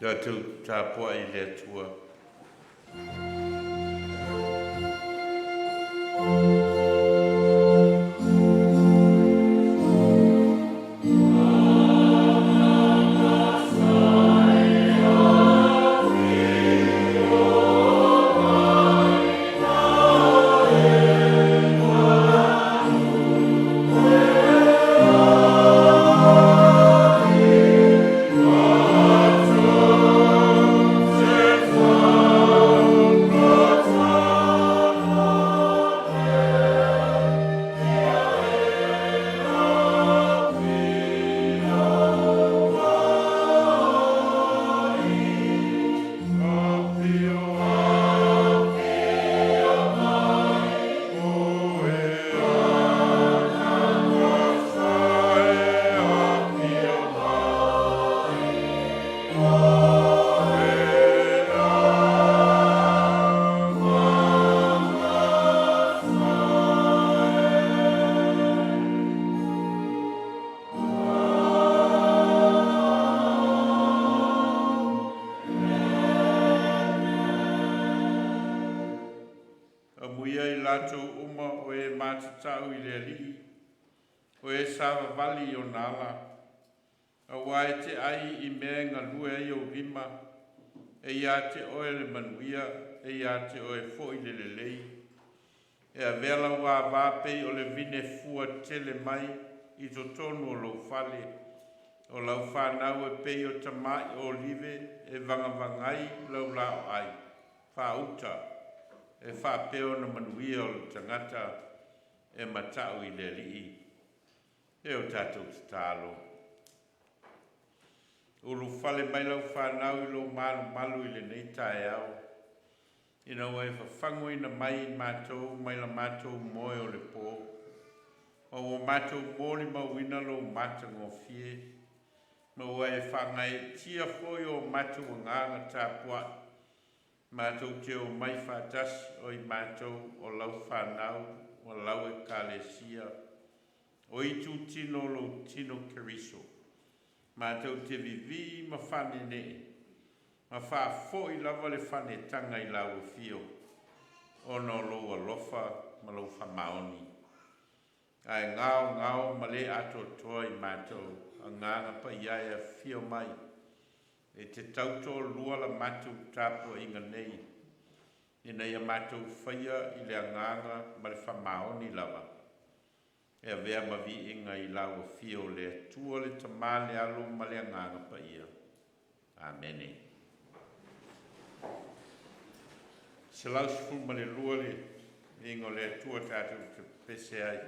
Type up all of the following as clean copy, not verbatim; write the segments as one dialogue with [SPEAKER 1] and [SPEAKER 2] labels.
[SPEAKER 1] Ia tu tāpua I le tua. Tau I le li, o e sawa vali o nala, a wae te ai I mea ngā lue ai o rima, e ia te oe le manuia, e ia te oe fo I le lei, e a vela wā vāpei o le vine fua tele mai I to tonu o lau fale, o lau whanau e pei o tamai o live, e vangavangai lau lao ai, wha uta, e wha peo na manuia o le tangata, e matau I le lii, e o tātou te tālo. Ulu whale mai lau whanau I lo malu I le nei tae au. Ina wai whawhango ina mai mātou, mai la mātou moe o le pō. Ma o mātou mōli mawina lo mātango fie. Ma wai whangai tia whoi o mātou ngānga tāpua. Mātou te o mai whātasi o I mātou o lau whanau. O lau e kālesia, o I tu tino lo tino keriso. Mātou te vivi ma whane ne, ma wha fōi lava le whane tanga I lau e fio, o no lo alofa ma lo whamaoni. Ai ngāo ma le ato toa I mātou, a ngānga pa iaia fio mai, e te tauto lua la mātou tāpua inga nei, Ina ia mātou whaia I le anganga ma le whamaoni lava. E a vea mavi inga I lau o fio le tua le tamale alo ma le anganga pa ia. Amene. Se lau sifu ma le lua le ingo le tua tātou te pese ai.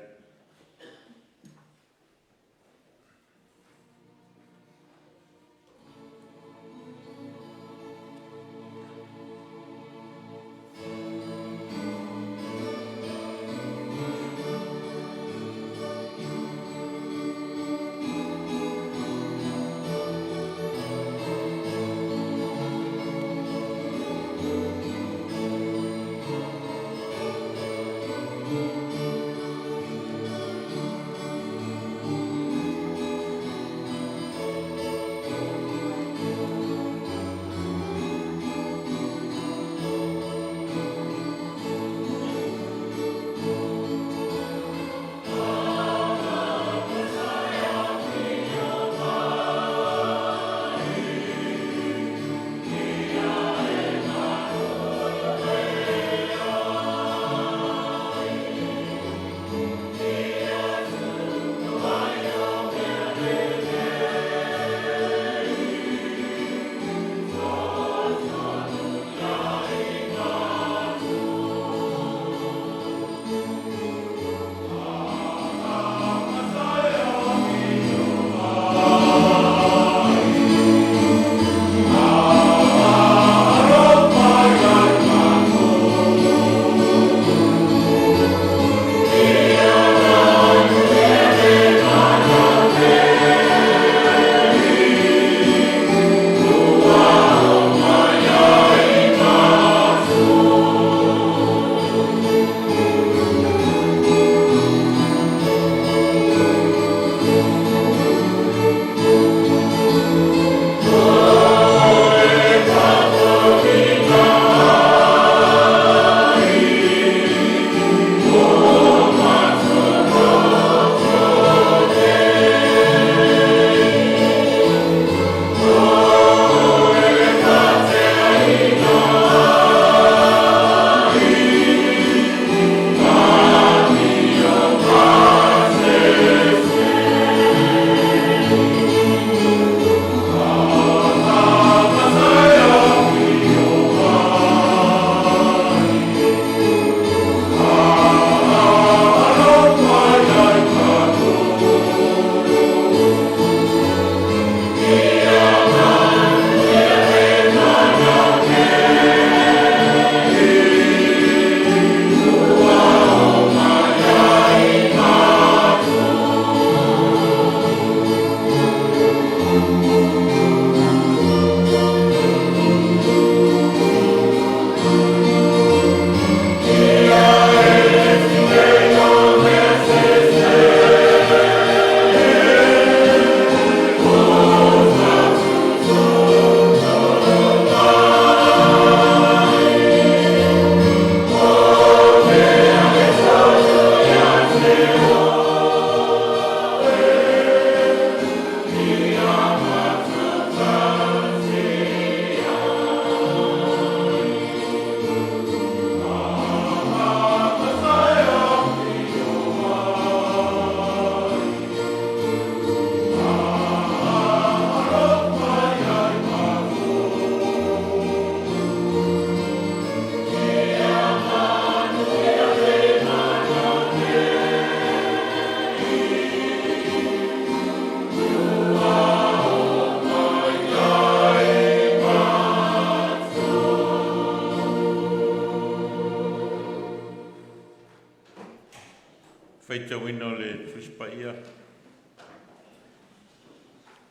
[SPEAKER 1] feitauina o le tusi paia.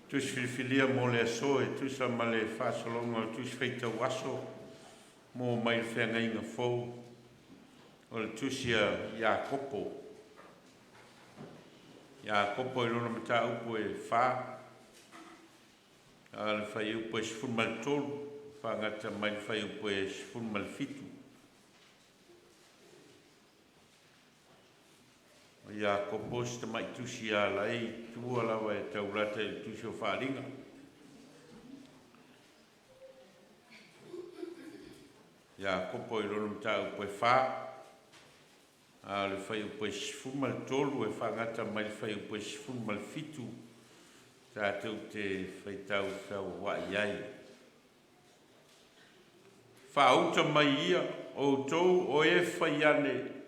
[SPEAKER 1] Tusi filifilia mo le aso e tusa ma le whasolonga o tusi feitau aso mo mai le whengainga fau o le tusi a Iakopo. Iakopo i lona mata upo e wha a le whai upo e sifun mal tolu whangata mai le whai upo e sifun mal fitu. Ia kopo sta mai tusi a lai tua lawa e taurata i tusi o wharinga. Ia kopo i rono mta upo e wha. A le whai upo e sifun mal tolu e whangata mai le whai upo e sifun mal fitu. Tātou te whaitau sau wa iai. Whauta mai ia o tau o e whai ane.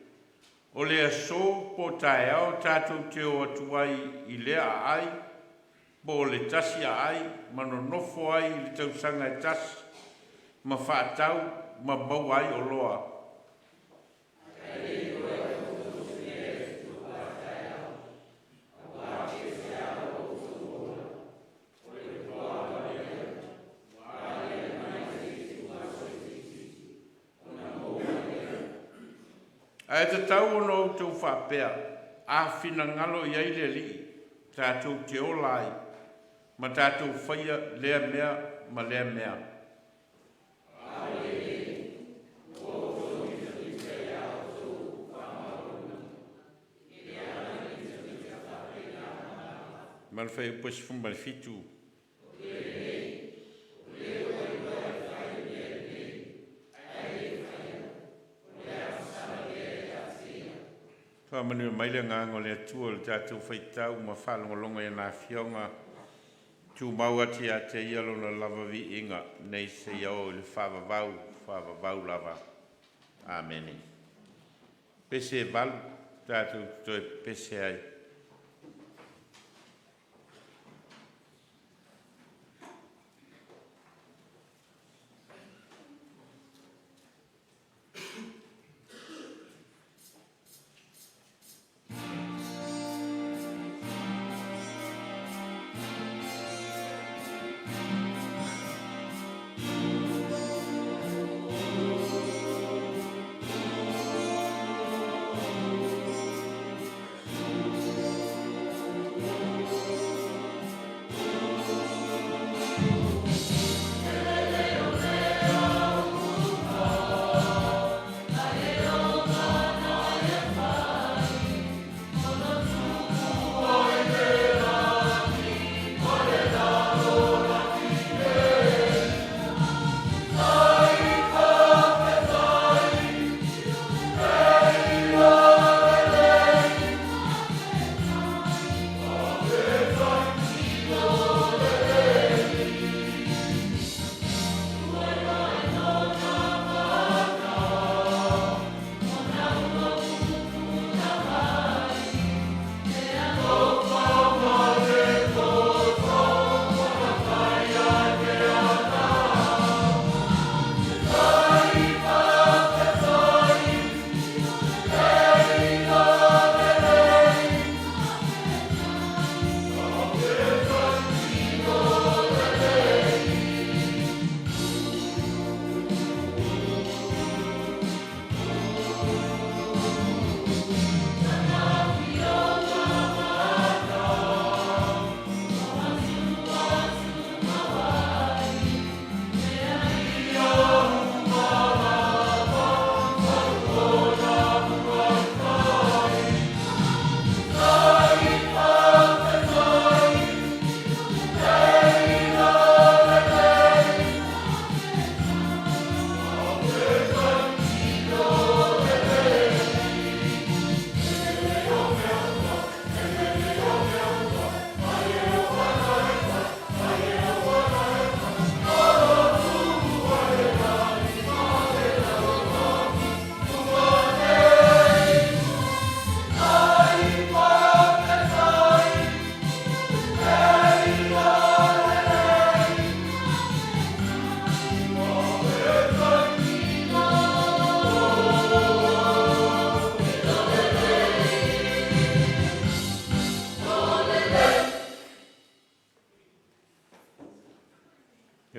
[SPEAKER 1] O le aso po tae au tātou te o atuai i lea ai, po le tasi ai, mano nofo ai i le tausanga e tasi, ma whaatau, ma bau ai o loa. Ai te tau ono tau whapea, a whina ngalo i aile li, tātou te olai, ma tātou whaia lea mea, ma lea mea. Malwhai upos fumbal fitu. Whamanu maile ngāngo le atua le tātou whaitau ma whalongolonga i nā whionga tū mauati a te ialona lava vi inga nei se iau le whavavau lava. Āmeni. Pese e balu tātou toi pese ai.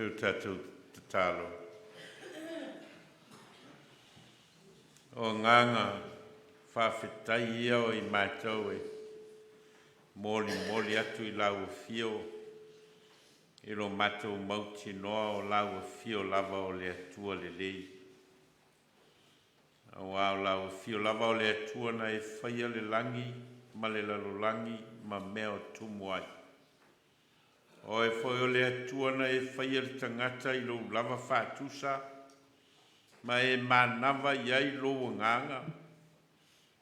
[SPEAKER 1] o tātou te tālo. O nganga whawhetai ia o I mātou e moli atu I lau fio I lo mātou mauti noa o lau fio lava o le atua le lei. Au lau fio lava o le atua na e whaia le langi ma le lalolangi ma mea o tumu ai. O e whai o le atua na e whaia le tangata I lo lava whātusa ma e mānawa iai lo nganga.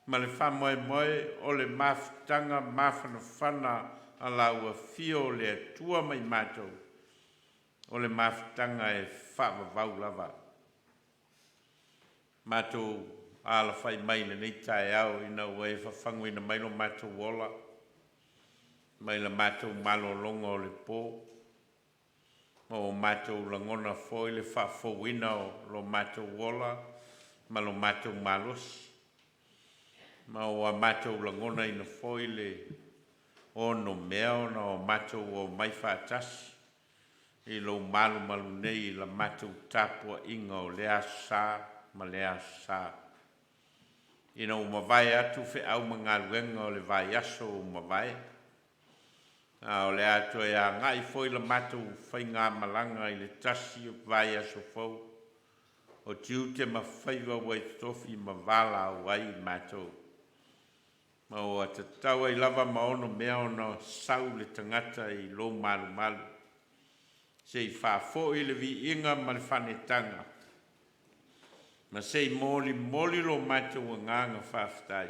[SPEAKER 1] Ma le whamoe o le mawhitanga mawhanawhana a laua fio le atua mai mātou. O le mawhitanga e whawavau lava. Mātou ala whai mai le nei tae au ina ua e whawhangu ina mailo mātou wola. Mai la mātou malolonga o le pō. O mātou langona foi le whawhauina o lo mātou wola. Ma lo mātou malos. Ma o a mātou langona ina foi le ono mea ona o mātou o mai whātasi. I lo malu nei la mātou tāpua inga o lea sā ma lea sā. Ina o mawai atu whi au mga luenga o le vai aso o mawai. O le atu e a ngai foi la mātou whai ngā malanga I le tasi o vai aso fau. O tiu te mawhaiwa wai tofi ma Vailaau ai mātou. Ma o a te tau ai lava maono mea ona sau le tangata I lo malu. Sei whafo I le vi inga ma le whanetanga. Ma sei moli lo mātou nganga whaftai.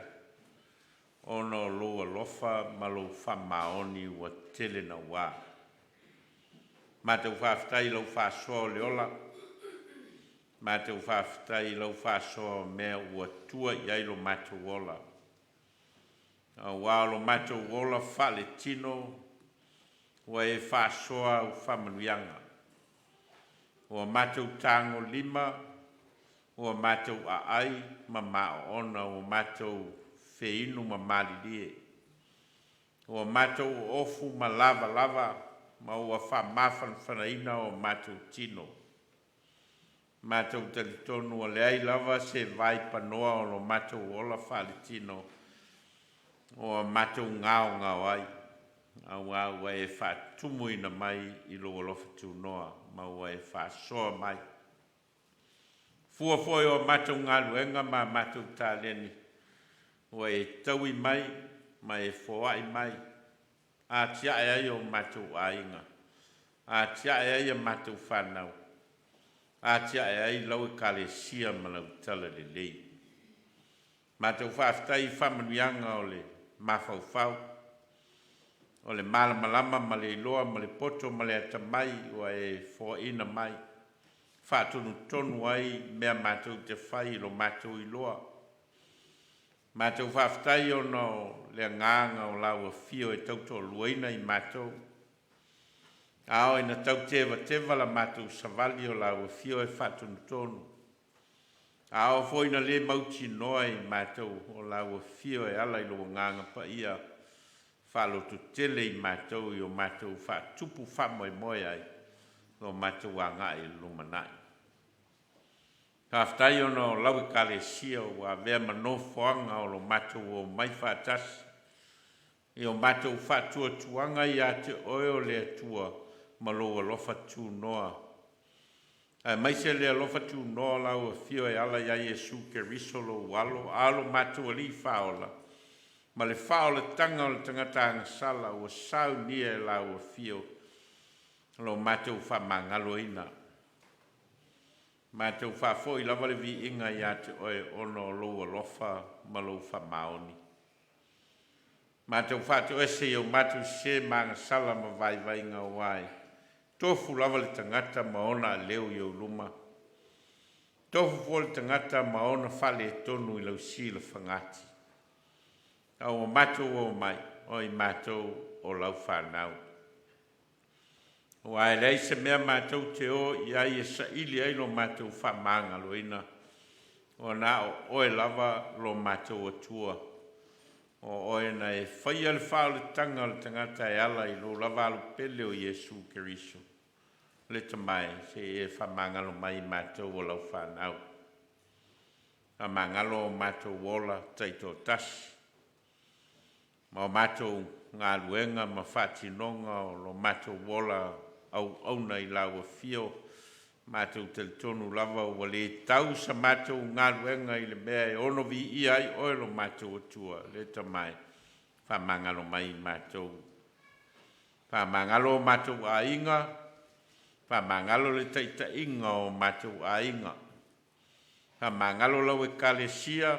[SPEAKER 1] Ono lo alofa ma lo whamaoni wa tele na wā. Mātou whaftai lo whasoa le ola. Mātou whaftai lo whasoa mea ua tua iai lo mātou ola. Wā lo mātou ola whale tino. Wa e whasoa u whamanuianga. O mātou tango lima. O mātou ai ma maona o mātou wheinu ma malilie. O mātou ofu ma lava. Ma ua whamawhan whanaina o mātou tino. Mātou talitonu o leai lava se vai panoa o lo mātou ola whale tino. O mātou ngao ai. Ua e whātumu ina mai I lo alofa tū noa. Ma ua e whāsoa mai. Fua foi o mātou ngā luenga ma mātou tāleni. Ua e taui mai, ma e whoai mai. A tia e ai o mātou ainga. A tia e ai o mātou whanau. A tia e ai lau e kale sia ma lau tala le lei. Mātou whaftai whamanuianga o le mawhauwhau. O le malamalama ma le iloa ma le poto ma le atamai ua e whoaina mai. Whātonu ai mea mātou te whai lo mātou iloa. Mātou whaftai o no le nganga o lau a fio e tauto luaina I mātou. Ao ina tau tewa la mātou savali o lau a fio e whātonu. Ao foina le mauti noa I mātou o lau a fio e ala I lo nganga pa ia. Whalotu tele I mātou I o mātou whātupu whamoe ai. O mātou a ngai lumanai. Haftai ono lau I kale sia wa vea manofoanga o lo mātou o mai whātasi. I o mātou whātua tuanga I a te oeo le atua ma lo alofa tū noa. Mai se le alofa tū noa lau a fio e ala ia Jesu ke risolo walo alo mātou ali whaola. Ma le whaola tanga o le tangata angasala o Sauniga e lau a fio. Lo mātou whamangalo ina. Mātou whafo I lava le vi inga I ate oe ono lo alofa ma lo whamaoni. Mātou whātou ese I o mātou se mangasala ma vai ngā wai. Tofu lava le tangata ma ona leo I o luma. Tofu fo le tangata ma ona whale tonu I lau si le whangati. Au o mātou o mai, o I mātou o lau whanau. O ai rei se mea mātou te o I ai e sa ili ai lo mātou whamanga loina. O nā o oe lava lo mātou atua. O oe na e whaia le whao le tanga le tangata e ala I lo lava alu pele o Jesu Keriso. le tamai se e whamangalo mai mātou o lau whanau. A mangalo mātou wola taito tasi. Ma o mātou ngā luenga ma whatinonga o lo mātou wola au nei lau a fio. Mātou te tonu lava o le tau sa mātou ngā luenga i le mea e ono vi ia i oelo mātou atua le tamai. Whamangalo mai mātou. Whamangalo mātou a inga. Whamangalo le taita inga o mātou a inga. Whamangalo lau e kalesia.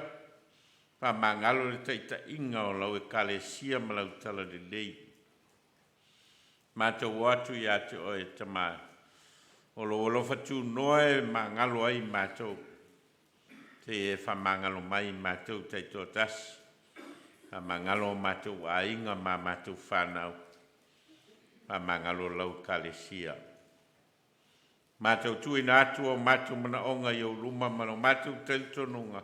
[SPEAKER 1] Whamangalo le taita inga o lau e kalesia ma lau tala le lei. Mātou watu i ate o e tamai. O lo fatu noe mangalo ai mātou. Te e whamangalo mai mātou taito tas. Whamangalo mātou a inga ma mātou whanau. Whamangalo lau kalesia. Mātou tui nātu o mātou mana onga i o luma mano mātou telitonunga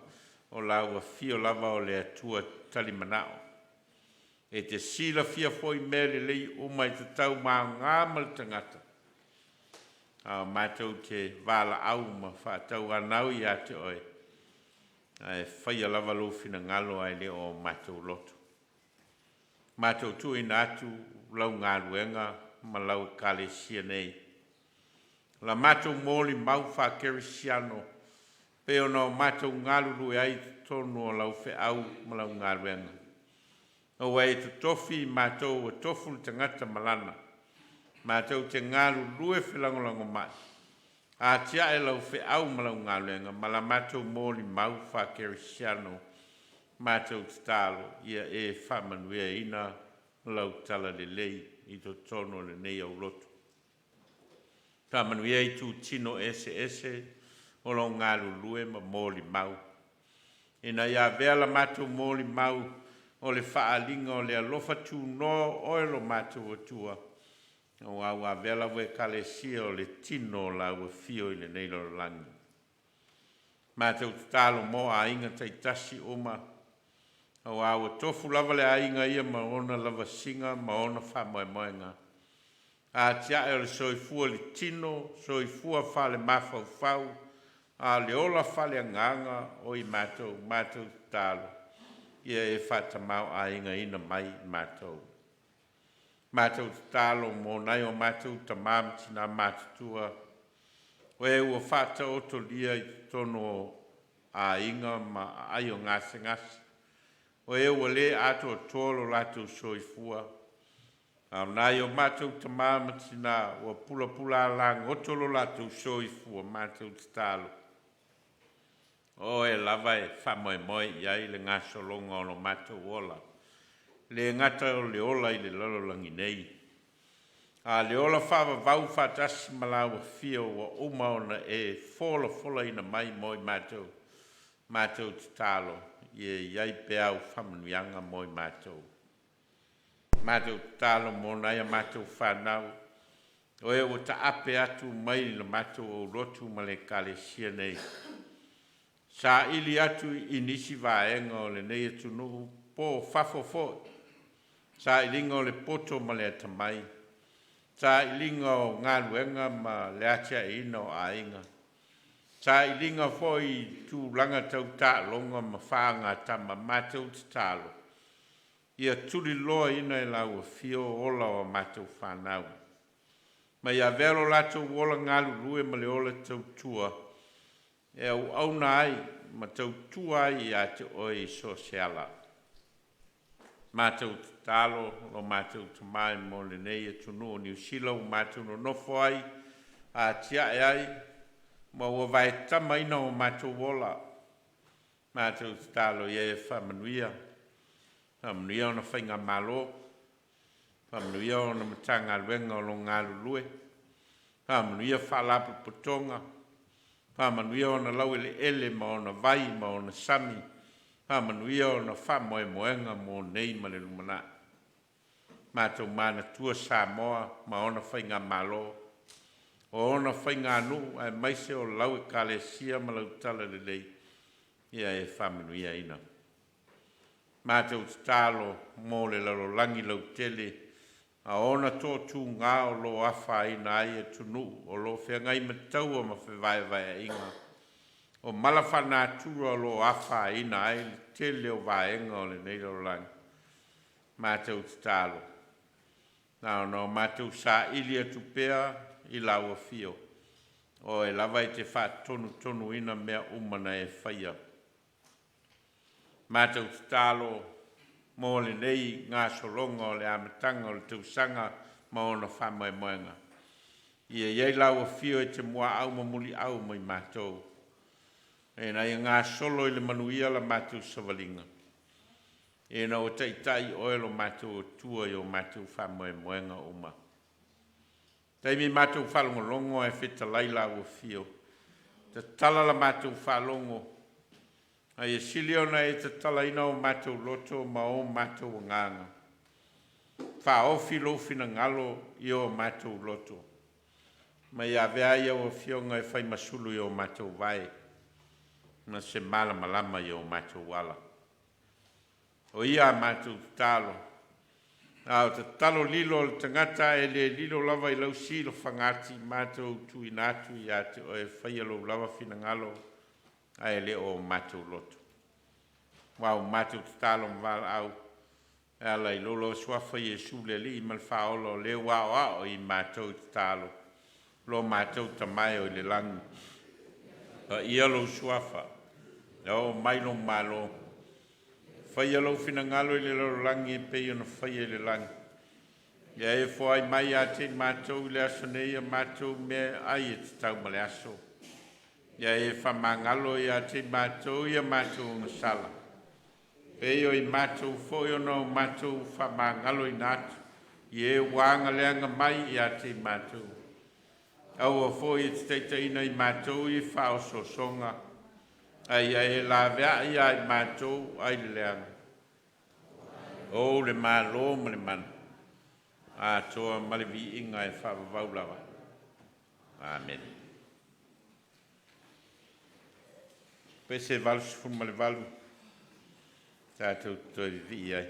[SPEAKER 1] o lau a fio lava o le atua talimanao. E te sila fia foi mele lei umai te tau maa ngāmal tangata. Mātou te Vailaau ma whātau anau i ate oe. E whaia lava lofina ngalo ai le o mātou Lotu. Mātou tui nātu lau ngā ruenga ma lau kalesia nei. La mātou mōli mau whakerisiano. Peo no mātou ngālulu e ai tonu o lau wheau ma lau ngā ruenga. O wei te tofi mātou o tofu le tangata malana. Mātou te ngālu lue whelangolongo mai. A tia e lau wheau ma lau ngā ruenga. Ma la mātou mōli mau whakerisiano. Mātou te tālo ia e whamanuia ina lau tala le lei i to tono le nei au Lotu. Whamanuia i tu tino ese o lau ngālu lue ma mōli mau. Ina ia vea la mātou mōli mau o le whaalinga o le alofa tū no oelo mātou atua. O au a vela we kalesia o le tino la ua fio i le neilo langi. Mātou talo mo a inga taitasi oma. O au a tofu lava le a inga ia ma ona lava singa ma ona whamoe moenga. A tia e o le soifua le tino, soifua whale mafau fau. A le ola whale anganga o i mātou talo. Ia e whatamau a inga ina mai mātou. Mātou talo mō nai o mātou tamam tina mātutua. O e ua whata oto lia i tono a inga ma ai o ngase ngase. O e ua le ato o tolo lato soifua. Au nai o mātou tamam tina ua pula lang otolo lato soifua mātou talo. O e lava e whamoe iai le ngaso longa o lo mātou ola. Le ngata o le ola i le lalolangi nei. A le ola whawa vau whatasi malawa fio wa umaona e fola ina mai moi mātou. Mātou te talo. Ie iai peau whamanuianga moi mātou. Mātou te talo mō naia mātou whanau. O e o ta ape atu mai le mātou o Lotu ma le kalesia nei. Sa ili atu i nisi vaenga o le nei atu nuhu po fafofo. Sa ilinga o le poto ma le atamai. Sa ilinga o ngā luenga ma le atia ina o ainga. Sa ilinga fo i tu langa tau ta longa ma whaanga tama mātou te talo. Ia tuli loa ina e lau fio ola o mātou whanau. Ma ia velo lato wola ngā lulue ma le ola tau tua. E au nai ma tau tua i ate oi sosiala. Mātou te talo, lo mātou te mai mo le nei e tunu o New Zealand, mātou no nofo ai, a tia e ai, ma ua vai tama ina o mātou wola. Mātou te talo i e whamanuia. Whamanuia o na whainga malo. Whamanuia o na matanga luenga o lo ngā lulue. Whamanuia whalapu potonga. Whamanuia o na lau ele ma o na vai ma o na sami. Whamanuia o na whamoe moenga mō nei ma le lumana. Mātou mana tua Samoa ma o na whainga malo. O na whainga anu ai maise o lau e kalesia ma lau tala le lei. Ia e whamanuia ina. Mātou te talo mō le lalo langi lau tele. A ona tō tū ngā o lo awha ina ai e tunu o lo whengai matau o ma whewai vai a inga. O malawhana tura o lo awha ina ai te leo vaenga o le neiro lang. Mātou te tālo. Nā no mātou sa ilia tupea i lau a fio. O e lawai te wha tonu ina mea umana e whaia. Mātou te tālo mō le nei ngā solonga o le amatanga o le tausanga ma ona whamoe moenga. Ia iei lau a fio e te mua au mamuli au mai mātou. E nai ngā solo i le manuia la mātou savalinga. E na o taitai oelo mātou o tua i o mātou whamoe moenga uma. Taimi mātou whalongolongo e whita lai lau a fio. Te tala la mātou whalongo. Ai e siliona e te talaina o mātou loto ma o mātou nganga. Wha ofi lofina ngalo i o mātou loto. Ma ia vea ia o fionga e whai masulu i o mātou vai. Na se malama i o mātou wala. O ia mātou talo. Au te talo lilo le tangata e le lilo lava i lau silo whangati mātou tuinatu i ate o e whai alo lava fina ngalo. Ai le o mātou loto. Wau mātou te talo mwala au. E ala i lolo swafa i e sule li i malwhaolo le wao ao i mātou te talo. Lo mātou ta mai o le langi. I alo swafa. O mailo malo. Whai alo fina ngalo i le lolo langi e pei ona whai e le langi. Ia e fwai mai a te mātou i le aso nei a mātou me ai e te tau male aso. Ia e whamangalo i a te mātou i a mātou ngasala. Pei o i mātou fwoi ono mātou whamangalo i nātu. I e wānga leanga mai i a te mātou. Au a fwoi e te teitaina i mātou i whao sosonga. Ai e la vea i a i mātou ai le leanga. O le mālo ma le mana. A toa malevi inga e whawavaulawa. Amen. Pese valu sifu male valu. Tātou toi vi ai.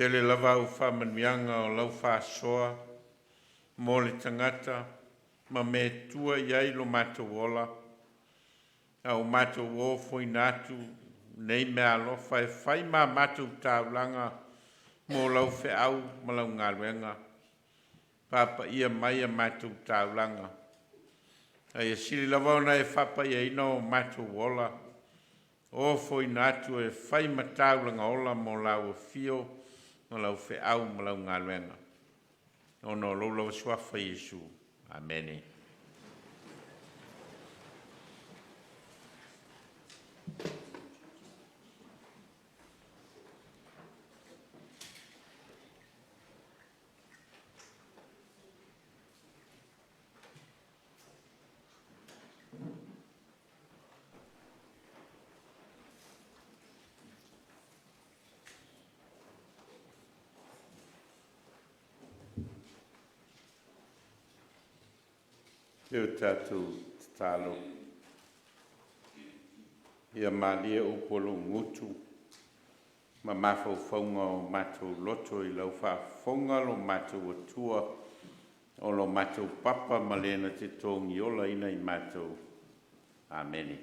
[SPEAKER 1] Te le lava au whamanianga o lau whāsoa, mō le tangata, ma me tua iai lo mātou ola, au mātou o fwoi nātu, nei mea alofa e whai mā mātou tāulanga, mō lau whe au ma lau ngāruenga, pāpa ia mai a mātou tāulanga. Ai e siri lava ona e whapa ia ina o mātou ola, o fwoi nātu e whai ma tāulanga ola mō lau o fio, ma lau whe au ma lau ngā luenga. Ono lau lau suafa Yesu. Amene. Teo tātou tālo. Ia mālia upolo ngutu. Ma mafau whaunga o mātou loto I lau whafonga lo mātou atua. O lo mātou papa ma lena te tōngi ola ina I mātou. Amene.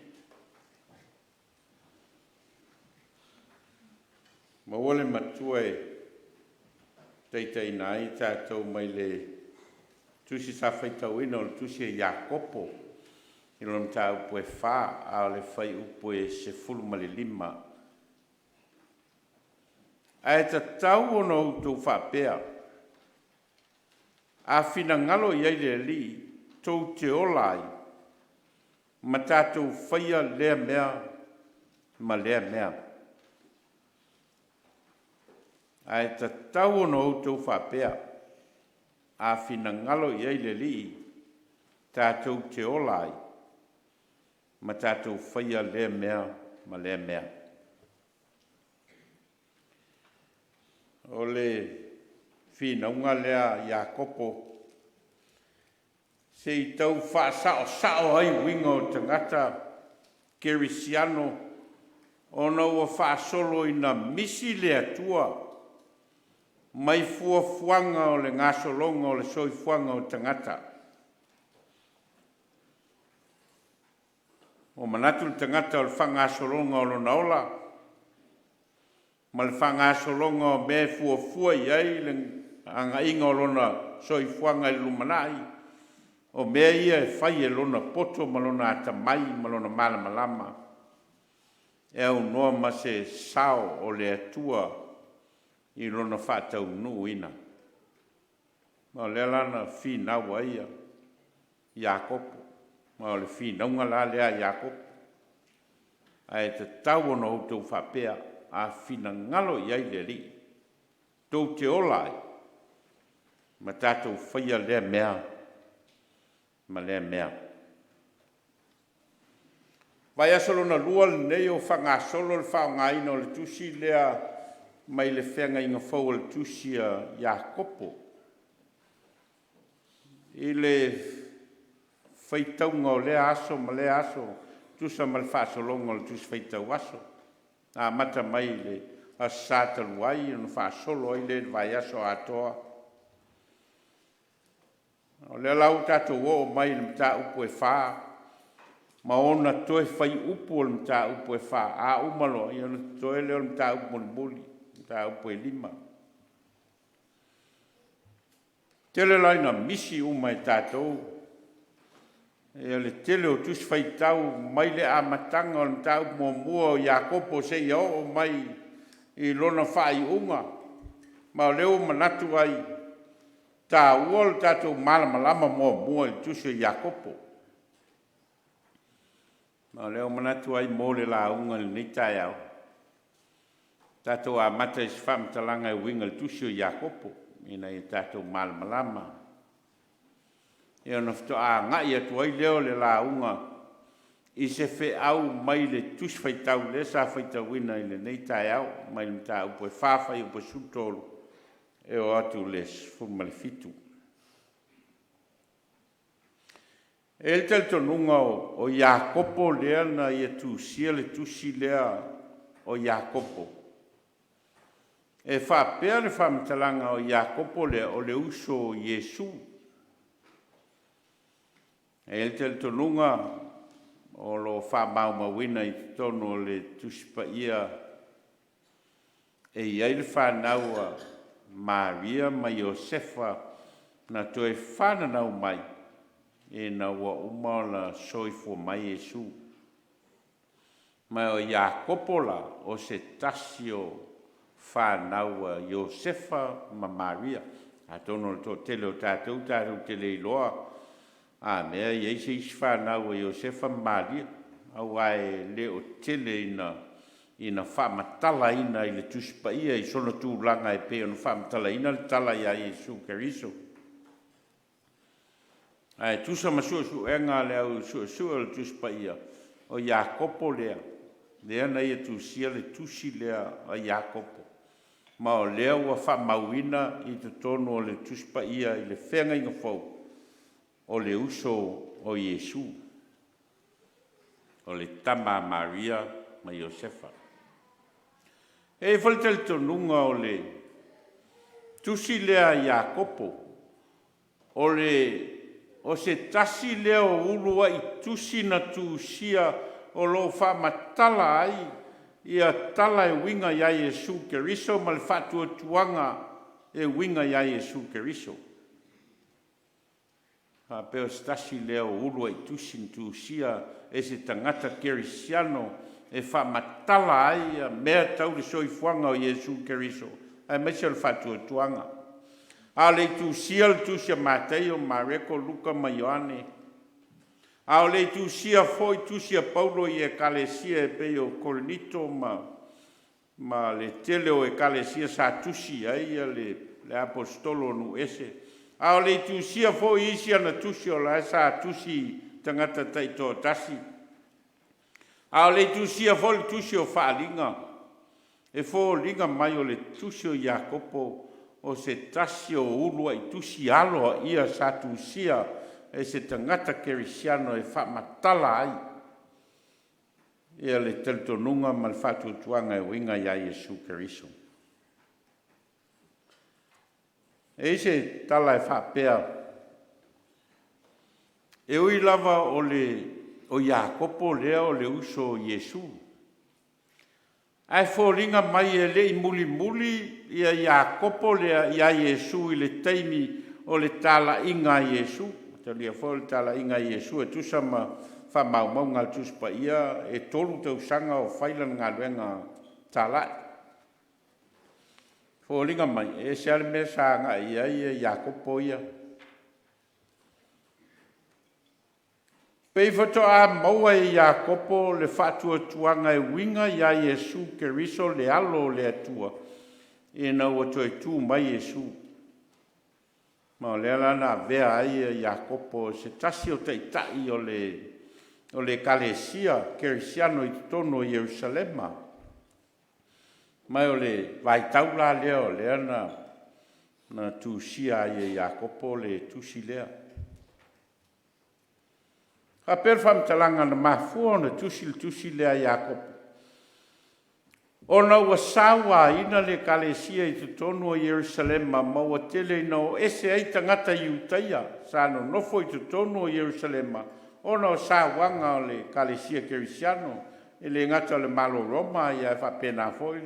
[SPEAKER 1] Ma wale matua e teitei nai tātou mai le tusi sa fai tau ina o le tusi e Iakopo. I lona tā upo e whā a le whai upo e se fulu ma le 5. A e ta tau ono tau whapea. A whina ngalo iai le li tau te olai. Ma tātou whaia lea mea ma lea mea. A e ta tau ono tau whapea. A whina ngalo iai le li, tātou te olai, ma tātou whaia lea mea, ma lea mea. O le whina unga lea Iakopo, se I tau whaasao ai winga o tangata, kerisiano, ono ua whaasolo ina misi lea tua, mai fuafuanga o le ngasolonga o le soifuanga o tangata. O manatu le tangata o le whangasolonga o lona ola, ma le whangasolonga o me fuafua iai le anga inga o lona soifuanga I lumanai, o mea ia e whai e lona poto ma lona atamai ma lona malamalama. E au noa ma se sao o le atua I lona whātau nuina. Ma le lana whinau aia Iakopo. Ma le whinaunga la lea Iakopo. Ai te tau ona outou whapea a whina ngalo iai le ri. Tau te olai. Ma tātou whaia lea mea. Ma lea mea. Vai asolo na lua le nei o whangasolo le whaongaina o le tusi lea mai le whenga inga whau le tusi a Iakopo. I le whaitaunga o lea aso ma lea aso tusa ma le whaasolonga o le tusi whaitau aso. A mata mai le a sātalu ai no whaasolo ai le vai aso atoa. O le lau tātou o mai le mta upo e whaa. Ma ona toe whai upo o le mta upo e whaa. A umalo i ona toe leo le mta upo le muli. Mta upo e lima. Tele laina misi uma e tātou. E le tele o tusi whaitau mai le amatanga o le mta upo mua o Iakopo se ia o mai i lona whai unga. Ma o leo manatu ai. Tā ua le tātou malamalama mua i tusi o Iakopo. Ma leo manatu ai mo le la unga le nitai au. Tātou a mata i whamtalanga e winga le tusi o Iakopo. Ina i tātou malamalama. E ona fito a ngai atu ai leo le la unga. I se whe au mai le tusi whaitau le sa whaitau ina i le nitai au. Mai le mta upo e whawhai upo sutolu. E o atu les furmale fitu. E le tonunga o Iakopo lea na ia tusia le tusi lea o Iakopo. E whapea le whamtalanga o Iakopo lea o le uso o Iesu. E le tonunga o lo whamaumawina i tono le tusi pa ia. E iai le whanaua Maria ma Iosefa na toe whananau mai. E na ua uma la soifo mai Iesu. Mai o Iakopo la o se tasio whanaua Iosefa ma Maria. A tono le to tele o tātou tele iloa. A mea iei se isi whanaua Iosefa ma Maria. Au ai le o tele ina whamatala ina i le tuspa ia i sono tūlanga e pe ona whamatala ina le tala ia Iesu Keriso. Ai tusa masua enga le au sua le tuspa ia o Iakopo lea. Lea na ia tusia le tusi lea o Iakopo. Ma o lea ua whamauina i te tono o le tuspa ia i le whenga inga whau o le uso o Iesu. O le tama Maria ma Iosefa. E whalitel tonunga o le tusi lea Iakopo. O se tasi leo ulua i tusi na tusia o lo whamatala ai ia tala e winga ia Iesu Keriso ma le whatua tuanga e winga ia Iesu Keriso. Peo se tasi leo ulua i tusi na tusia e se tangata kerisiano e whamatala ai ia mea tau le soifuanga o Iesu Keriso. Ai mesia le whatua tuanga. A le tusia le tusia Mateo, Mareko, Luka ma Ioane. A le tusia foi tusia Paulo i ekalesia e pe o Korinito ma le tele o ekalesia sa tusi ai le apostolo nu ese. A le tusia foi isi ana tusi o la sa tusi tangata taito tasi. A le tusia foi tusi o whaalinga. E fo linga mai o le tusi o Iakopo. O se tasi o ulua i tusi aloa ia sa tusia e se tangata kerisiano e whamatala ai. Ia le teltonunga ma le whatutuanga e winga ia Iesu Keriso. E se tala e whapea. E ui lava o Iakopo lea o le uso o Iesu. Ai fōringa mai e le i muli ia Iakopo lea ia Iesu i le teimi o le tala inga Iesu. Talia fō le tala inga Iesu e tusa ma whamaumaunga tuspa ia e tolu tau sanga o whailan ngā luenga tala. Fōlinga mai, e se ale me sa ngā ia Iakopo ia. Pei whato a maua Iakopo le whatua tuanga winga ia Yesu Keriso le alo le atua. E na ua toi tū mai Yesu. Ma o le alana vea ai Iakopo se tasi o taitai o le kalesia kerisiano i tono Yerusalema. Mai o le Vailaau la lea o lea na tūsia Iakopo le tūsi lea. Ka perwhamtalanga na mafua na tusi lea Iakopo. Ona ua sawa ina le kalesia i tutonu o Yerusalema ma ua tele ina o ese ai tangata Iutaia sa no nofo i tutonu o Yerusalema. Ona o sawanga o le kalesia kerisiano e le ngata le malo Roma ia whapena foi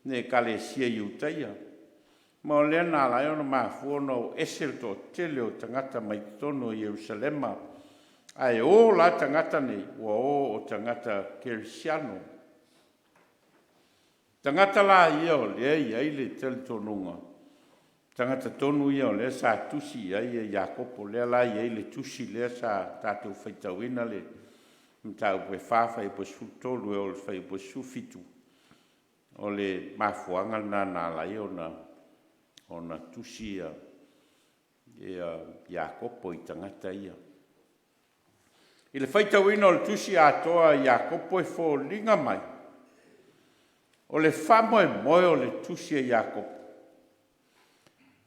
[SPEAKER 1] le kalesia Iutaia. Ma o lea nā lai ona mafua ona o ese to tele o tangata mai tutonu o Yerusalema. Ai o la tangata nei, ua o tangata kerisiano. Tangata la ia o lea iai le tele tonunga. Tangata tonu ia o lea sa tusi iai Iakopo, lea la iai le tusi lea sa tātou whaitauina le mtau pwe whawhai po sutolu e o le whai po sufitu. O le mafuanga nā lai ona tusi Iakopo i tangata ia. I le whaitauina o le tusi atoa Iakopo e fōlinga mai. O le whamoe moe o le tusi e Iakopo.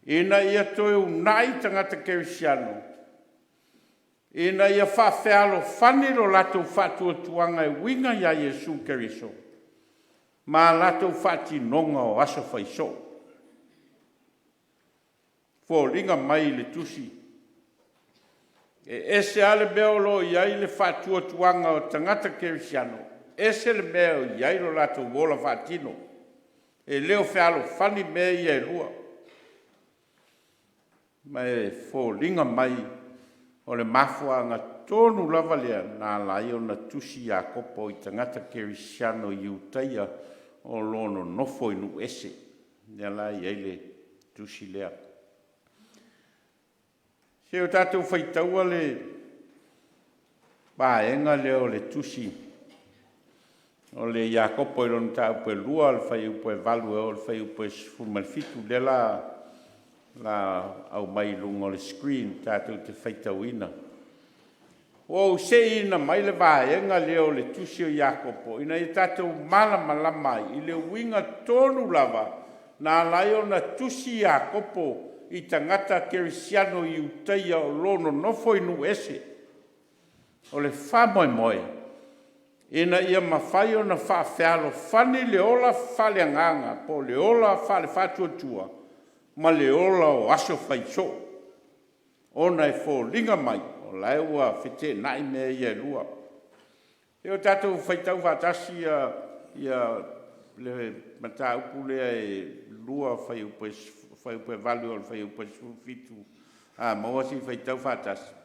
[SPEAKER 1] Ina ia toe unai tangata kerisiano. Ina ia whawhealo whaniro latou whatua tuanga e winga ia Yesu Keriso. Ma latou whati nonga o aso whaiso. Fōlinga mai le tusi. E ese ale meo lo iai le whatua tuanga o tangata kerisiano. Ese le meo iai lo latou wola whatino. E leo whialo whani mea ia e lua. Ma e fōlinga mai o le mafuanga tonu lava lea nā lai o na tusi Iakopo i tangata kerisiano Iutaia o lono nofo inu ese. Nea lai iai le tusi lea. Se o tātou whaitaua le pāenga leo le tusi. O le Iakopo i lona tāu pue lua, le whai upoe valu e o le whai upoe fumalfitu le la au mai lunga le screen tātou te whaitauina. O se ina mai le pāenga leo le tusi o Iakopo. Ina i tātou malama i le winga tonu lava nā lai o na tusi Iakopo i tangata kerisiano Iutaia o lono nofo inu ese. O le whamoe moe. Ina ia mawhai o na whawhealo whani le ola whaleanganga po le ola whale whatuatua ma le ola o aso whaiso. Ona e fōlinga mai o laeua white nai mea ia lua. E o tātou whaitau whatasi ia le mata upu lea e lua whai upe valu o le whai upe sufitu. Mawasi whaitau whatasi.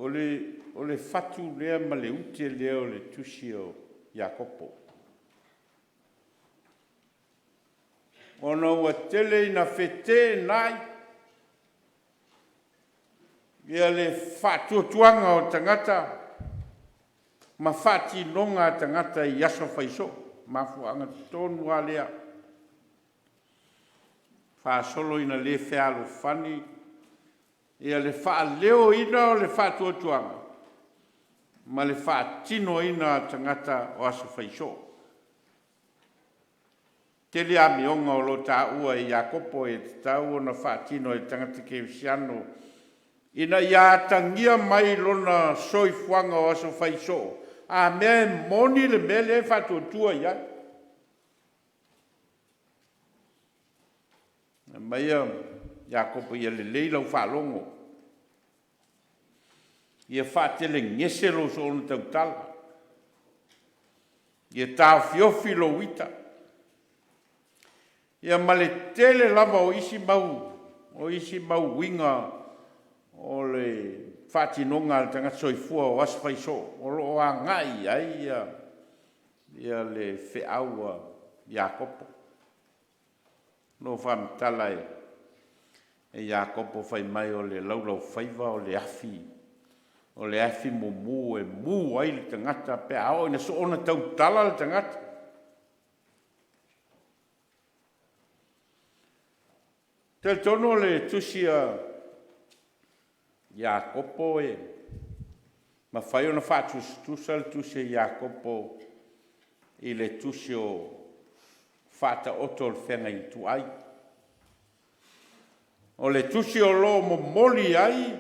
[SPEAKER 1] o le fatu lea ma le ute lea o le tusi o Iakopo. Ona ua tele ina fete nai, ia le fatuatuanga o tangata, ma fati nonga tangata I aso faiso, ma fuanga tonu a lea. Fa solo ina le fealo fani, ia le fa leo ina o le fatuatuanga, ma le fatino ina tangata o aso faiso. Te lea mionga o lo ta ua I Iakopo e tau ona fatino e tangata ke usiano, ina ia tangia mai lona soifuanga o aso faiso, a mea moni le mele fatuatua ia. Maia Iakopo ia le leilau whalongo. Ia whatele ngese lo so ona tautala. Ia tau fiofi lo wita. Ia male tele lava o isi mau winga o le whatinonga le tangata soifua o asfaiso. O lo a ngai ai ia le whiaua Iakopo. No whamtala e Iakopo whai mai o le laulau whaiva o le afi mumu e mu ai le tangata pe ao ina so ona tautala le tangata. Tel tono le tusia Iakopo e ma whai ona whatusa le tusia Iakopo I le tusio fata oto le whenga I tu ai. O le tusi o lo mo moli ai,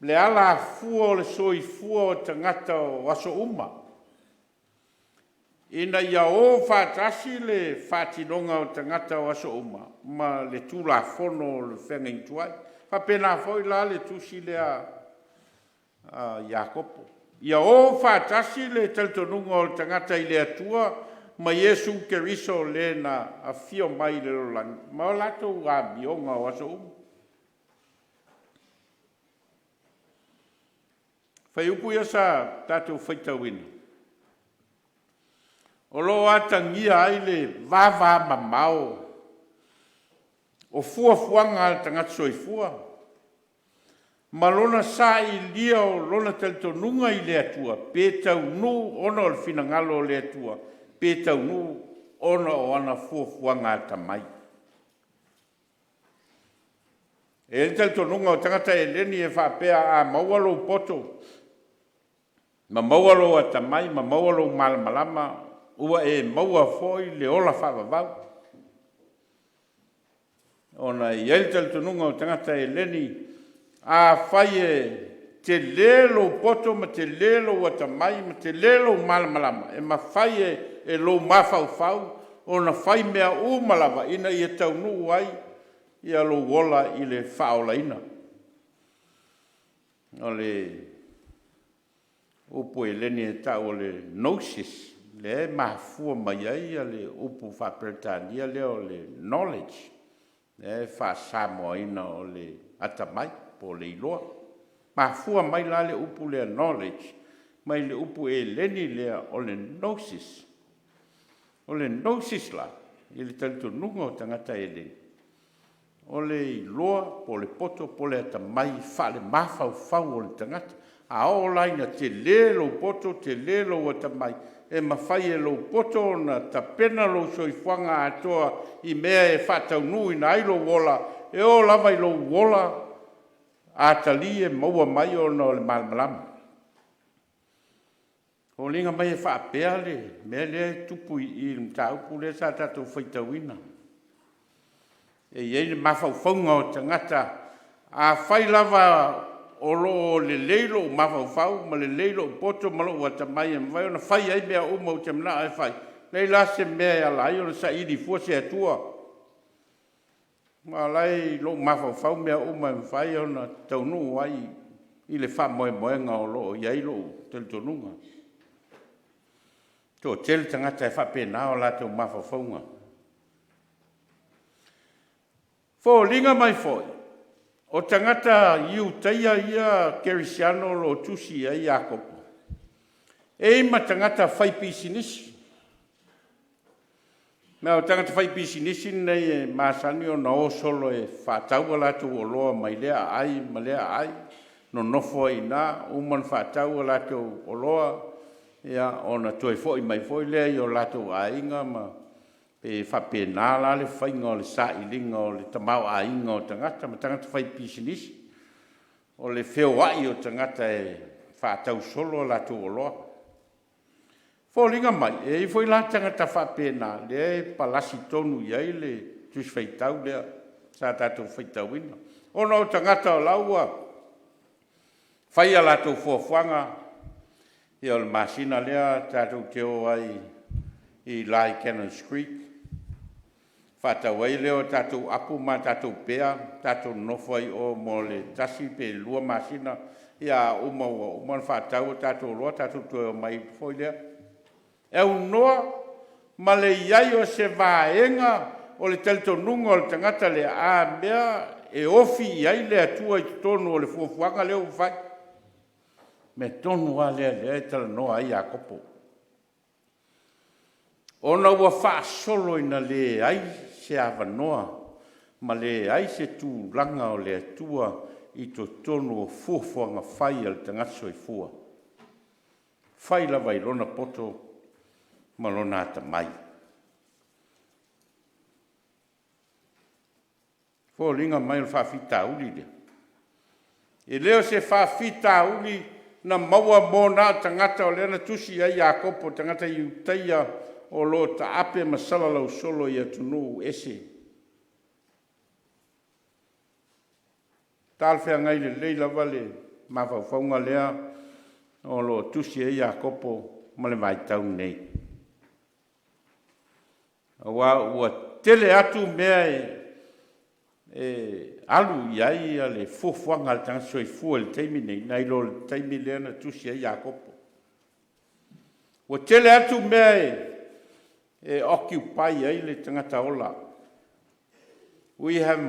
[SPEAKER 1] le ala fua o le soi fua o tangata o aso uma. Ina ia o fatasi le fatinonga o tangata o aso uma, ma le tula fono o le whenga I tu ai. Whapena foi la le tusi le a Iakopo. Ia o fatasi le taltonunga o tangata I le atua, ma Yesu Keriso le na a fio mai le rolangi. Ma o lato a mionga o aso Whai upu ia sa tātou whaitawina. O lo atangia ai le vava mamao. O fuafuanga tangata soifua. Ma lona sa I lia o lona taltonunga I le atua. Pe tau nu ona o le finangalo o le atua. Pe tau nu ona o ana fuafuanga tamai. E le taltonunga o tangata e leni e whapea a maualo poto. Ma maualo a tamai, ma maualo malamalama. Ua e maua foi le ola whavavau. Ona I le taltonunga o tangata e leni a whai e te lelo poto ma te lelo a tamai ma te lelo malamalama. E ma whai e lo mawhauwhau, o na whai mea umalawa ina I e taunu ai, I a lo wola I le whaola ina. O le upu e leni e tau o le gnosis, le mahfua mai ai a le upu whaperetania le o le knowledge, le whasamo ina o le atamai po le iloa. Mahfua mai la le upu le knowledge, mai le upu e leni le o le gnosis. O le gnosis la, I le talitonunga o tangata e le. O le iloa, po le poto, po le atamai, whale mawhauwhau o le tangata. A o laina te lelo poto, te lelo o atamai. E mawhai e lo poto na tapena lo soifuanga atoa I mea e whataunu I na ailo wola. E o lava I lo wola a tali e maua mai o na o le malamalama. O linga mai e whaapea le, mea le tupu I mtaupu le sa tatou whaitawina. E iei le mawhauwhaunga o tangata, a whai lava o lo le leilo o mawhauwhau, ma le leilo o poto malo o atamai e mwai, ona whai ai mea uma o te mna e whai. Leila se mea e alai, ona sa iri fua se atua. Ma lai lo mawhauwhau mea uma e mwai, ona taunu ai I le wha moe moenga o lo, iei lo teltonunga. Tō tele tangata e whapena o la tō mawhawhaunga. Fō linga mai foi, o tangata iu teia ia kerisiano lo tusi ia Iakopo. E ma tangata whai pisinisi. Mea o tangata whai pisinisi nei e masani o na o solo e whātaua latu o loa mai lea ai, ma lea ai. No nofo i nā, uman whātaua latu o loa. Ia o na toi foi mai foi lea i o latu a inga ma pe whapena la le whainga o le sailinga o le tamau a inga o tangata. Ma tangata whai pisinisi. O le wheo ai o tangata e whātau solo latu o loa. Fōlinga mai, e foi la tangata whapena, le palasi tonu iai le tus whaitau lea, sa tātou whaitau ina. Ono o tangata o laua, whaia lātou fuafuanga, i o le masina lea, tātou te o ai i Lai Cannons Creek. Whātau ai leo tātou apu ma tātou pea, tātou nofai o mo le tasi pe lua masina, ia uman whātau tātou loa, tātou tue o mai foi lea. E unoa, ma le iai o se vaenga o le telitonunga o le tangata le a mea e ofi iai le atua i tonu o le fuafuanga leo whai. Me tonu a lea lea e tala noa ai a kopo. Ona ua wha solo ina le ai se awanoa, ma le ai se tū langa o le atua i to tonu o fuafuanga whai al tangata soi fua. Whai la vailona poto, malona ata mai. Fōlinga mai o whawhita uli le. E leo se whawhita uli na maua mō nā tangata o lena tusi ai Iakopo tangata i utaia o lo ta ape masala lau solo i atunu ese. Tālwhea ngai le leila wale mawhauwhaunga lea o lo tusi ai Iakopo ma le maitau nei. Ua tele atu mea e alu iai a le fuafuanga al tanga soifua le teimi nei, nai lo le teimi lea na tusi ai Iakopo. Ua tele atu mea e occupy ai le tangata ola. We have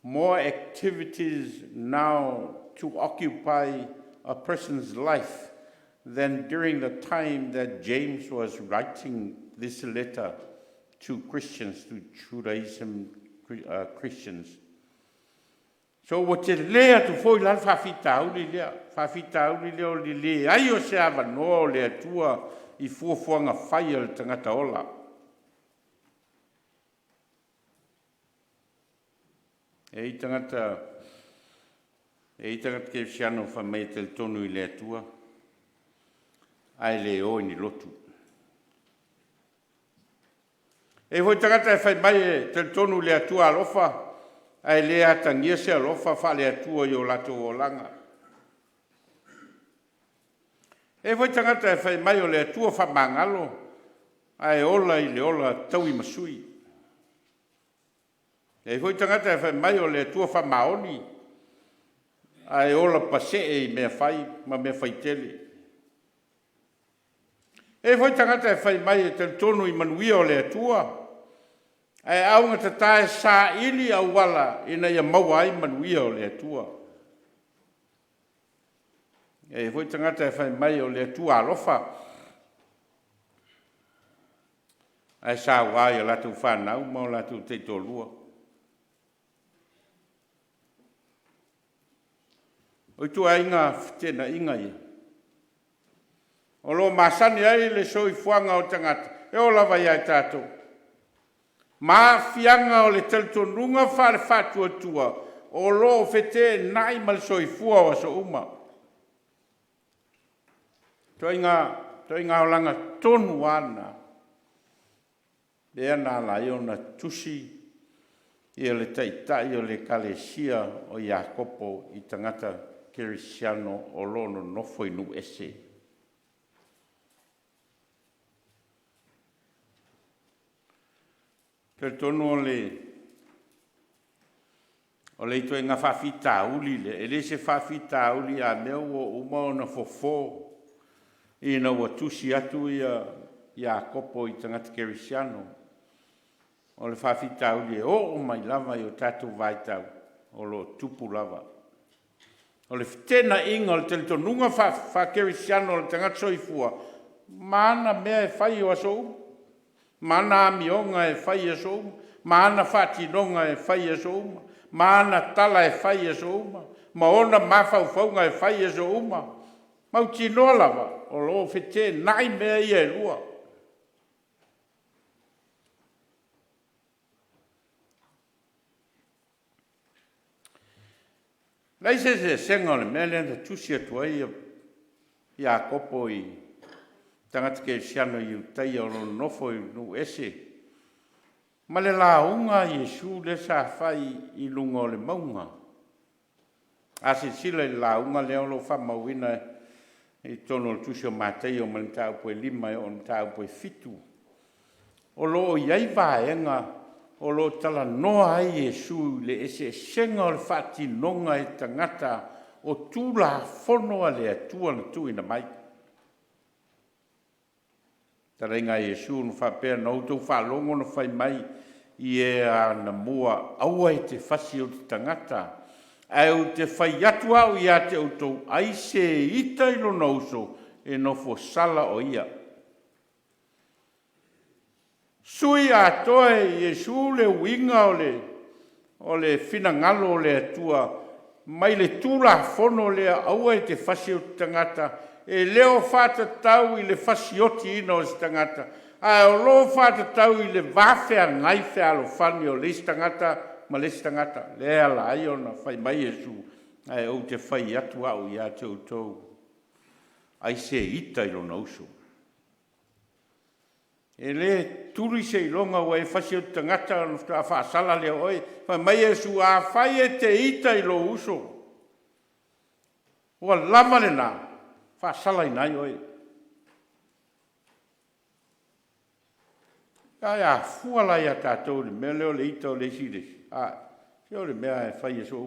[SPEAKER 1] more activities now to occupy a person's life than during the time that James was writing this letter to Christians, to Judaism Christians. So what te lea tu foi la whawhitauli lea o li lea ai o se awanoa o lea tua i fuafuanga whai al tangata ola. E tangata ke siano whamei te tonu i lea tua, ai le o ni Lotu. E voi tangata e whai mai e te tonu lea tua alofa, ai lea tangia se alofa wha lea tua i o lato o langa. E voi tangata e whai mai o lea tua wha mangalo, ai ola i le ola tau i masui. E voi tangata e whai mai o lea tua wha maoni, ai ola pase e mea whai, ma mea whai tele. E voi tangata e whai mai e te tonu i manuia o lea tua, ai aunga te tae sa ili au wala ina ia maua ai manuia o lea tua. E voi tangata e whai mai o lea tua alofa, ai sa wai o latu whanau ma o latu te tolua. O tu ainga tena inga ia. O lo masani ai le soi fuanga o tangata, e o lava ia tātou. Ma fianga o le teltonunga whare whatua tua, o lo fete nai mal soi fua o so uma. Toinga o langa tonu ana, lea nā lai o na tusi, i le taitai o le kalesia o Iakopo i tangata kerisiano o lono nofo inu ese. Te tonu o le ito e ngā whawhita uli le, e le se whawhita uli a mea o uma o na fofo, i na ua tusi atu i a kopo i tangata kerisiano. o le whawhitau le o mai lava i o tātou vaitau o lo tupu lava. O le tēna inga o le teletonunga whakerisiano o le tangata soifua, mana mea e whai o aso uma, mana amionga e whai aso uma, mana whatinonga e whai aso uma, mana tala e whai aso uma, ma ona mawhauwhaunga e whai aso uma, mau tinoa lava o lo whete nai mea ia e lua. Lai se senga o le mea lea ta tusi atua ia kopo i tangata ke siano i utai o lo nofo i nu ese. Ma le launga Iesu le sa whai i lunga o le maunga. Ase sila i launga lea o lo whamauina i tono o tusi o mātai o man tau poe lima o man tau poe fitu. O lo iai vaenga o lo tala noa ai Iesu le ese senga o le whati nonga e tangata o tūla whonoa le atua na tuina mai. Tara inga Iesu no whapea na utou whalongo na whai mai i e a na mua aua e te whasi o te tangata. Ai o te whai atu au i a te utou ai se ita ilo nauso e nofo sala o ia. Sui a toe Iesu le winga o le finangalo o le atua, mai le tūla whono le aua e te whasi o te tangata, e leo whātatau i le whasi oti ina o te tangata, a o lo whātatau i le wāwhea ngai whea alo whani o le tangata, ma le tangata, le ala ai o na whai mai Iesu, ai o te whai atu au i a te utou, ai se ita i lo nauso. E le turi se ilonga wa e whasi o tangata no a whaasala leo oi, wha mai Iesu a whai e te ita i lo uso. Ua lama le nā, whaasala i nai oi. Ai a fuala i a tātou le mea leo le ita o le siresi. Ai, se o le mea e whai Iesu.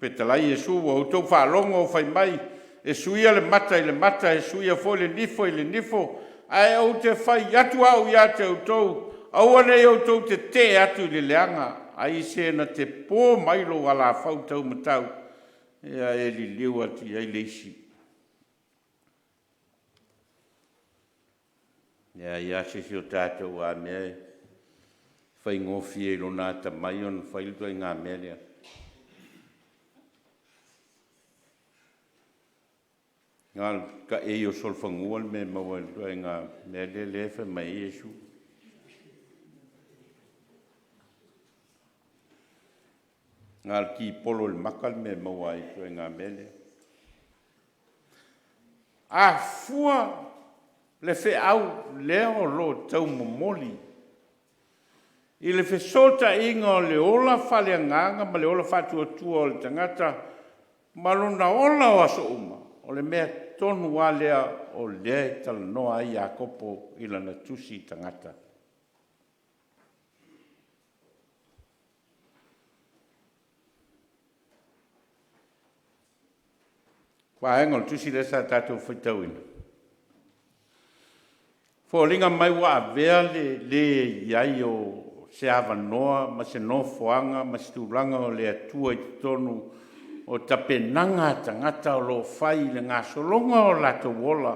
[SPEAKER 1] Petalai Iesu wa utou whaalonga o whai mai, e suia le mata, e suia fo le nifo, ai au te whai atu au i a te autou, au ane autou te atu i le leanga, ai se na te pō mailo ala whau tau matau, e li liu ati ai leisi. Ia se si o tātou a mea, whai ngofi e lo nāta mai on, whai luto i ngā mea lea. Ngal ka e o sol fangual me mawa e ngā mea le wha mai Iesu. Ngal ki polo le makal me mawa e ngā mea le. A fua le whe au leo lo tau momoli. I le whe sota inga o le ola whale nganga ma le ola whatu atua o le tangata ma lona ola o aso uma. O le mea tonu a lea o lea tala noa ai a kopo i lana tusi tangata. Kwa engol tusi lesa tātou whaitauina. Fōlinga mai wa a vea le iai o se awa noa, ma se no foanga, ma se tūranga o le atua i tonu o tapenanga tangata o lo whai le ngā solonga o lato wola,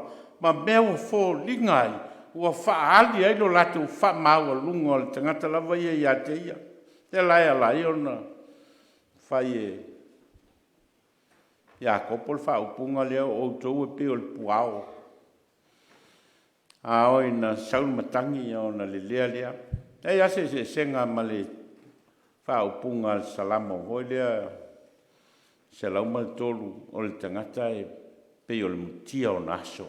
[SPEAKER 1] ma mea o fōlinga ai, ua whaali ai lo lato whamau lunga o le tangata lawa ia i a te ia. Te lai alai o na whai e ia kopol whaupunga leo o tau e pe o le puao. A oi na saul matangi o na le lea. E ase se senga ma le whaupunga al salamo hoi lea se lauma le tolu o le tangata e pe o le mutia o naso.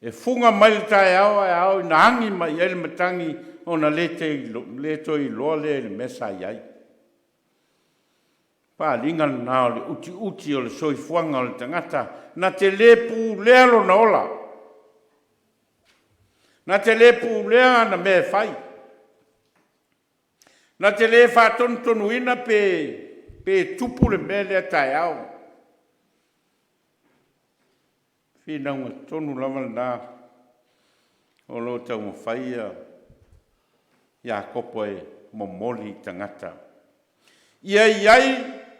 [SPEAKER 1] E funga mai le tae au na angi mai e le matangi o na le toi loa le mesa iai. Pa linga na o le uti o le soifuanga o le tangata na te lepu lea lo na ola. Na te lepu lea na me fai. Na te le whātontonu ina pe tupu le mea lea tae au. Whinaunga tonu lava nā. O lo tau mawhaia. Ia kopo e momoli tangata. Ia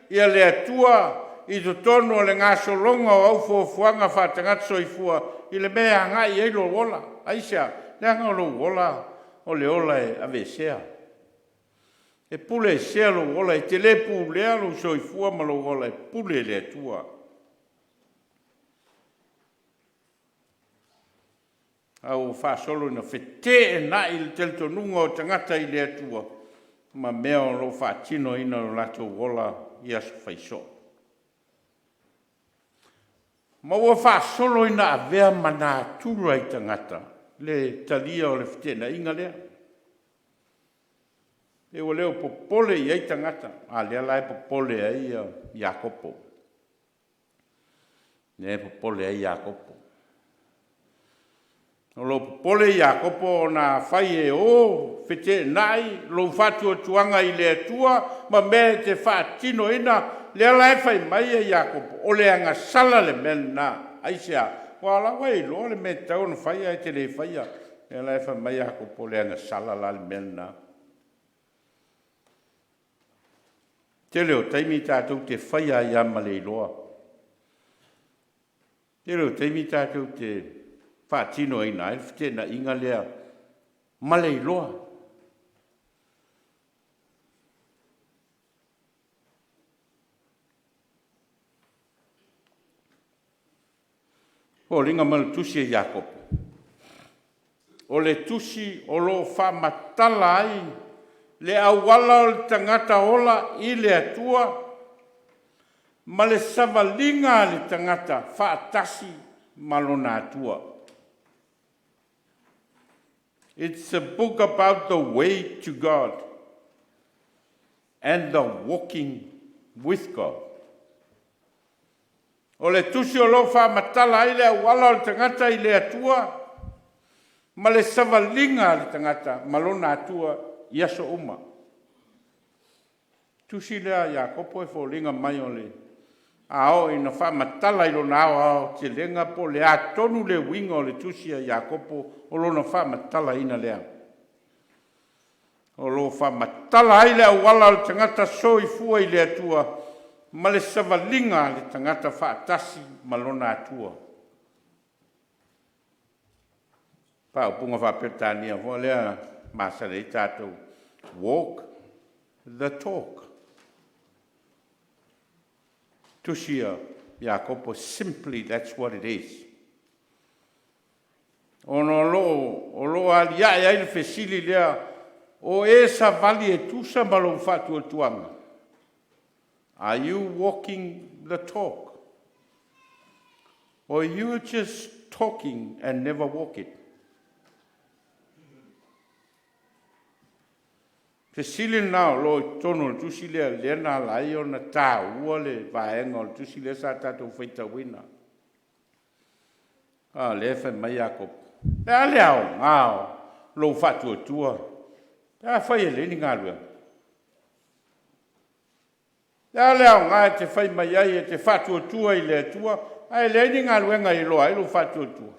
[SPEAKER 1] ia le atua i to tonu o le ngā solonga o au fuafuanga whātangata soifua i le mea ngai e lo wola. Aisha, leanga o lo wola o le ola e ave sea. E pule e sea lo wola e te le pulea lo soifua ma lo wola e pule le atua. Au whaasolo na whete e na i le teltonunga o tangata i le atua. Ma mea o lo whaatino ina lo lato wola i asu whaiso. Ma ua whaasolo ina avea mana atura i tangata. Le talia o le whete na inga lea. E o leo popole i ei tangata. A lea lai popole ai a Iakopo. Ne popole ai Iakopo. O lo popole Iakopo na whai e o whete nai lo whatu o tuanga i le atua ma me te whaatino ina lea lai whai mai e Iakopo. O le anga sala le men na aisea. Wala wai lo le me tau na whai ai te le whai a. Lea lai whai mai Iakopo le anga sala la le men na. Te leo taimi tātou te whaia i ama le iloa. Te leo taimi tātou te whaatino i nai, white na inga lea ma le iloa. O ringa ma le tusi e Iakopo. O le tusi o lo whamatala ai le awala o le tangata ola i le atua, ma le savalinga le tangata whaatasi malona atua. It's a book about the way to God and the walking with God. O le tusi o lo whamatala i le awala o le tangata i le atua, ma le savalinga le tangata malona atua Iaso uma. Tusi lea Iakopo e fōlinga mai o le. Ao ina whamatala i lona ao te lenga po le a tonu le winga o le tusi a Iakopo o lona whamatala ina lea. O lo whamatala ai lea wala o tangata soifua i le atua ma le savalinga le tangata whaatasi ma lona atua. Pao punga whapetania ho lea Masare tātou. Walk the talk. Tusia Iakopo, simply that's what it is. Ono lo alia e ai le fesili lea o e sa vali e tusa malo fatu o tuanga. Are you walking the talk? Or you just talking and never walk it? Te sili nao lo tono le tusi lea lena lai o na tā ua le vaenga o le tusi lea sa tātou whaita wina. Le whai mai Iakopo. Lea leao ngāo lo whatu o tua. Lea whai e leni ngā lua. Lea leao ngā te whai mai ai e te whatu o tua i lea tua. Ai leni ngā luenga i loa i lo whatu o tua.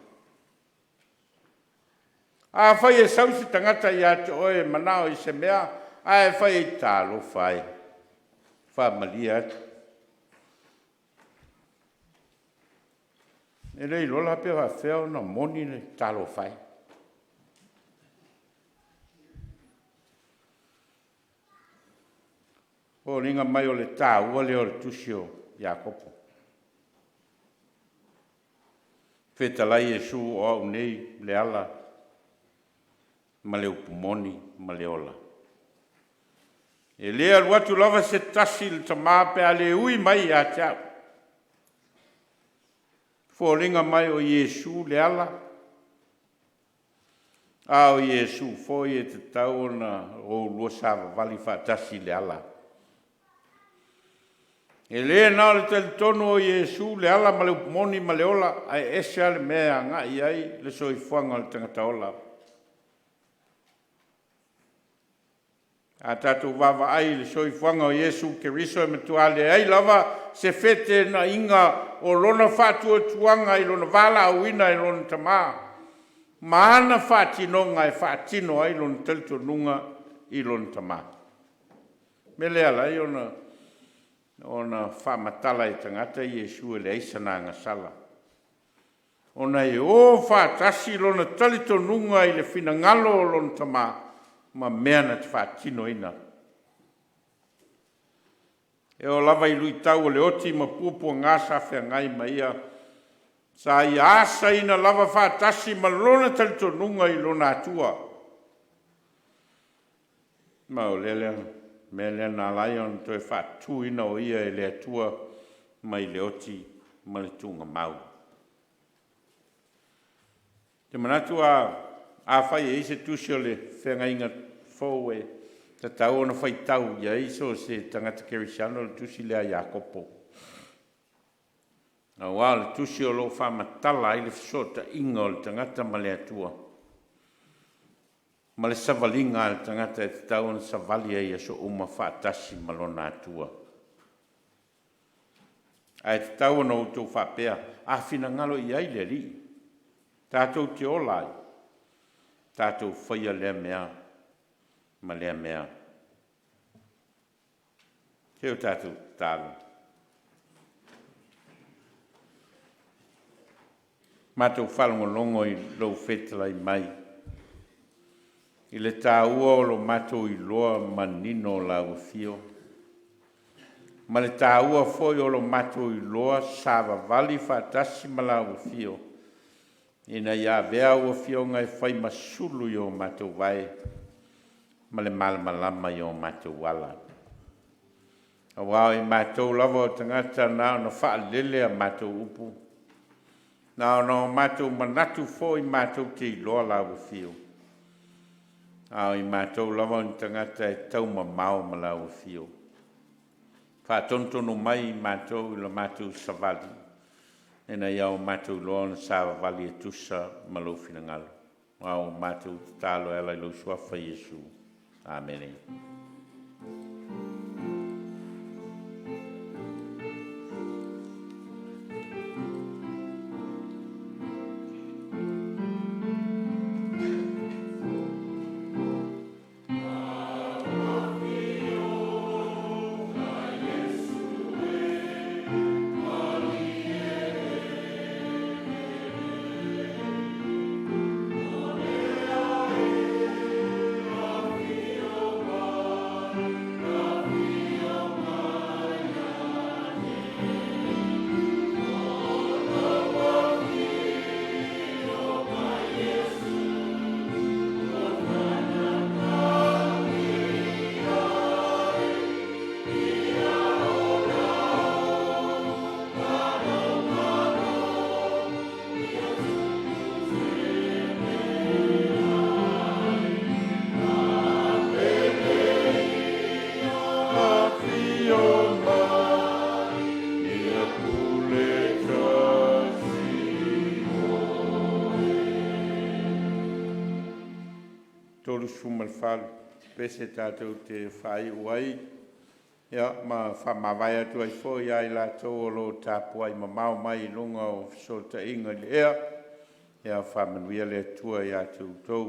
[SPEAKER 1] Whai e sausi tangata i ate oe manao i se mea. Ai whai tālo whai. Wha malia atu. E rei lola pe wa wheo na moni ne tālo whai. O ringa mai o le tā ua leo le tusio Iakopo. Whetalai e su o au nei le ala. Ma le upumoni ma le ola. E lea luatu lava se tasi le tamā pe a le ui mai a te au. Fōringa mai o Iesu le ala. A o Iesu foi e te tau na o lua sava vali whaatasi le ala. E lea nao le tali tono o Iesu le ala ma le upumoni ma le ola ai esea le mea ngā i ai le soifuanga le tangata ola. A tātou wawa ai le soifuanga o Iesu ke riso e matua le ai lava se fete na inga o lona whātuatuanga i lona Vailaau ina i lona tamā. Maana whātinonga e whātino ai lona talitonunga i lona tamā. Me lea lai ona whamatala i tangata i Iesu e le aisana ngasala. Ona e o whātasi lona talitonunga i le whinangalo o lona tamā, ma mea na te whātino ina. E o lava i lui tau o le oti ma pupua ngā sawhia ngai ma ia. Sa i asa ina lava whātasi ma lona talitonunga i lona atua. Ma o lelea, me lea nā laion to e whātu ina o ia e le atua ma i le oti ma le tunga mau. Te manatu a whai e ise tusi o le whengainga fōwe. Ta tau ona whai tau ia iso se tangata kerisiano le tusi lea Iakopo. A wā le tusi o lo whamatala i le fisota inga o le tangata ma le atua. Ma le savalinga le tangata e te tau ona savali e so uma whaatasi ma lona atua. A e te tau ona utou whapea, a whina ngalo i ai le li. Tātou te olai, tātou whaia lea mea, ma lea mea. Teo tātou tālu. Mātou whalongolongo i lou whetala i mai. I le tā ua o lo mātou i loa manino la uwhio. Ma le tā ua foi o lo mātou i loa sāwa vali whātasi ma la uwhio. Ina ia vea ua fionga e whai masulu i o mātou vai, ma le malamalama i o mātou wala. A wao i mātou lava o tangata nā ona whaalele a mātou upu. Nā ona o mātou manatu fo i mātou te i loa la ufio. A i mātou lava o tangata e tau mamao ma la ufio. Whātontono mai i mātou i la mātou savali. Ena iau mātou loa na sāwa vali e tusa ma lo whina ngalo. Au mātou tālo ela i lo suafa Iesu. Amen. Fumalfal, pese tātou te whai uai. Ia, ma whamawai atu ai fo ia i la tō lo tāpua i mamau mai lunga o solta inga le ea. Ia whamanuia le tua i atu tau.